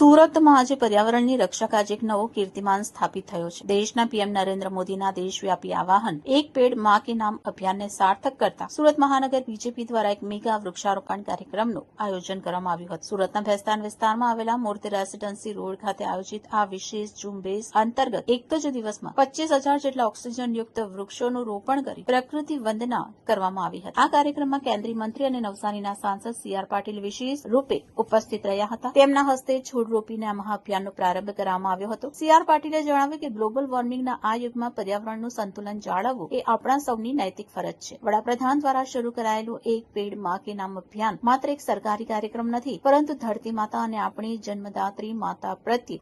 સુરતમાં આજે પર્યાવરણની રક્ષા કાજે એક નવો કીર્તિમાન સ્થાપિત થયો છે। દેશના પીએમ નરેન્દ્ર મોદીના દેશવ્યાપી આહવાન એક પેડ માં કે નામ અભિયાનને સાર્થક કરતા સુરત મહાનગર બીજેપી દ્વારા એક મેગા વૃક્ષારોપણ કાર્યક્રમનું આયોજન કરવામાં આવ્યું હતું। સુરતના ભેસ્તાન વિસ્તારમાં આવેલા મૂર્તિ રેસીડેન્સી રોડ ખાતે આયોજિત આ વિશેષ ઝુંબેશ અંતર્ગત એક જ દિવસમાં 25,000 જેટલા ઓક્સિજનયુક્ત વૃક્ષોનું રોપણ કરી પ્રકૃતિ વંદના કરવામાં આવી હતી। આ કાર્યક્રમમાં કેન્દ્રીય મંત્રી અને નવસારીના સાંસદ સી.આર. પાટીલ વિશેષ રૂપે ઉપસ્થિત રહ્યા હતા। તેમના હસ્તે છોડ રોપીને આ મહાઅભિયાનનો પ્રારંભ કરવામાં આવ્યો હતો। સી.આર. પાટીલે જણાવ્યું કે ગ્લોબલ વોર્મિંગના આ યુગમાં પર્યાવરણનું સંતુલન જાળવવું એ આપણા સૌની નૈતિક ફરજ છે। વડાપ્રધાન દ્વારા શરૂ કરાયેલું એક પેડ માં કે નામ અભિયાન માત્ર એક સરકારી કાર્યક્રમ નથી, પરંતુ ધરતી માતા અને આપણી જન્મદાત્રી માતા પ્રત્યે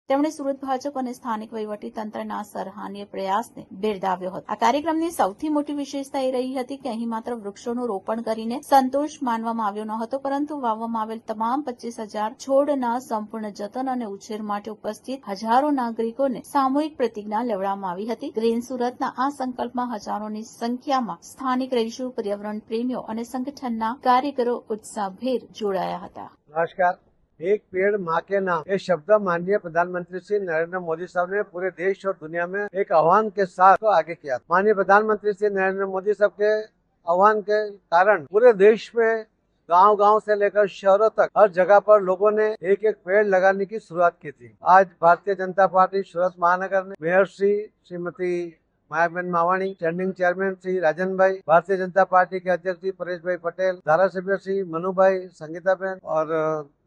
તેમણે સુરત ભાજપ અને સ્થાનિક વહીવટી તંત્રના સરાહનીય પ્રયાસને બિરદાવ્યો હતો। આ કાર્યક્રમની સૌથી મોટી વિશેષતા એ રહી હતી કે અહીં માત્ર વૃક્ષોનું રોપણ કરીને સંતોષ માનવામાં આવ્યો ન હતો, પરંતુ વાવવામાં આવેલ તમામ 25,000 છોડના સંપૂર્ણ જતન અને ઉછેર માટે ઉપસ્થિત હજારો નાગરિકોને સામૂહિક પ્રતિજ્ઞા લેવડાવવામાં આવી હતી। ગ્રીન સુરતના આ સંકલ્પમાં હજારોની સંખ્યામાં સ્થાનિક રહીશો, પર્યાવરણ પ્રેમીઓ અને સંગઠનના કાર્યકરો ઉત્સાહભેર જોડાયા હતા। नमस्कार। एक पेड़ माँ के नाम ये शब्द माननीय प्रधानमंत्री श्री नरेंद्र मोदी साहब ने पूरे देश और दुनिया में एक आह्वान के साथ तो आगे किया। माननीय प्रधानमंत्री श्री नरेंद्र मोदी साहब के आह्वान के कारण पूरे देश में गांव-गांव से लेकर शहरों तक हर जगह पर लोगों ने एक एक पेड़ लगाने की शुरुआत की थी। आज भारतीय जनता पार्टी सूरत महानगर ने mayor Shrimati Mayaben Mavani, standing chairman Shri Rajan bhai, Bharatiya जनता पार्टी के अध्यक्ष श्री परेश भाई पटेल, धारासभ्य श्री मनु भाई, संगीता बहन और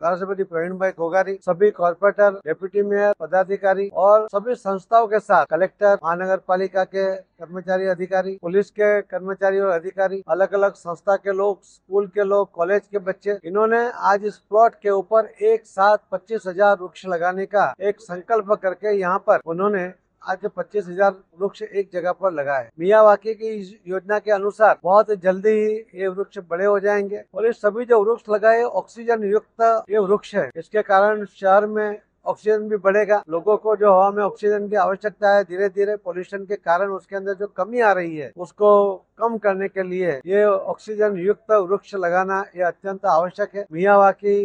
धारासभ्य श्री प्रवीण भाई कोगारी, सभी कॉर्पोरेटर, डेप्यूटी मेयर, पदाधिकारी और सभी संस्थाओं के साथ कलेक्टर, महानगर पालिका के कर्मचारी अधिकारी, पुलिस के कर्मचारी और अधिकारी, अलग अलग संस्था के लोग, स्कूल के लोग, कॉलेज के बच्चे, इन्होंने आज इस प्लॉट के ऊपर एक साथ 25,000 वृक्ष लगाने का एक संकल्प करके यहाँ पर उन्होंने आज 25,000 वृक्ष एक जगह पर लगाए। मियावाकी की इस योजना के अनुसार बहुत जल्दी ही ये वृक्ष बड़े हो जाएंगे और ये सभी जो वृक्ष लगाए ऑक्सीजन युक्त ये वृक्ष है। इसके कारण शहर में ऑक्सीजन भी बढ़ेगा। लोगों को जो हवा में ऑक्सीजन की आवश्यकता है, धीरे धीरे पोल्यूशन के कारण उसके अंदर जो कमी आ रही है उसको कम करने के लिए ये ऑक्सीजन युक्त वृक्ष लगाना ये अत्यंत आवश्यक है। मियावाकी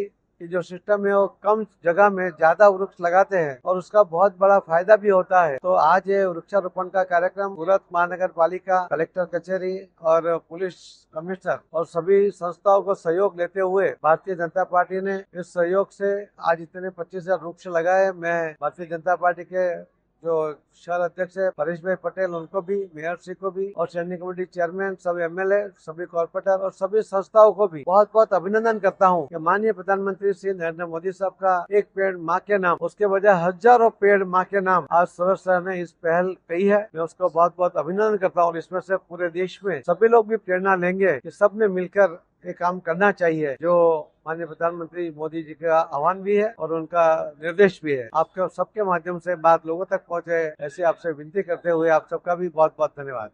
कि जो सिस्टम है वो कम जगह में ज्यादा वृक्ष लगाते हैं और उसका बहुत बड़ा फायदा भी होता है। तो आज ये वृक्षारोपण का कार्यक्रम सूरत महानगर पालिका, कलेक्टर कचहरी और पुलिस कमिश्नर और सभी संस्थाओं को सहयोग लेते हुए भारतीय जनता पार्टी ने इस सहयोग से आज इतने 25,000 वृक्ष लगाए। मैं भारतीय जनता पार्टी के जो शहर अध्यक्ष है परेश भाई पटेल, उनको भी, मेयर श्री को भी और स्टैंडिंग कमेटी चेयरमैन, सब एमएलए, सभी कॉर्पोरेटर और सभी संस्थाओं को भी बहुत बहुत अभिनंदन करता हूं कि माननीय प्रधानमंत्री श्री नरेंद्र मोदी साहब का एक पेड़ माँ के नाम, उसके बजाय हजारों पेड़ माँ के नाम आज सूरत शहर ने इस पहल की है। मैं उसको बहुत बहुत अभिनंदन करता हूँ। इसमें से पूरे देश में सभी लोग भी प्रेरणा लेंगे कि सबने मिलकर ये काम करना चाहिए, जो माननीय प्रधानमंत्री मोदी जी का आह्वान भी है और उनका निर्देश भी है। आपके सबके माध्यम से बात लोगों तक पहुंचे, ऐसे आपसे विनती करते हुए आप सबका भी बहुत बहुत धन्यवाद।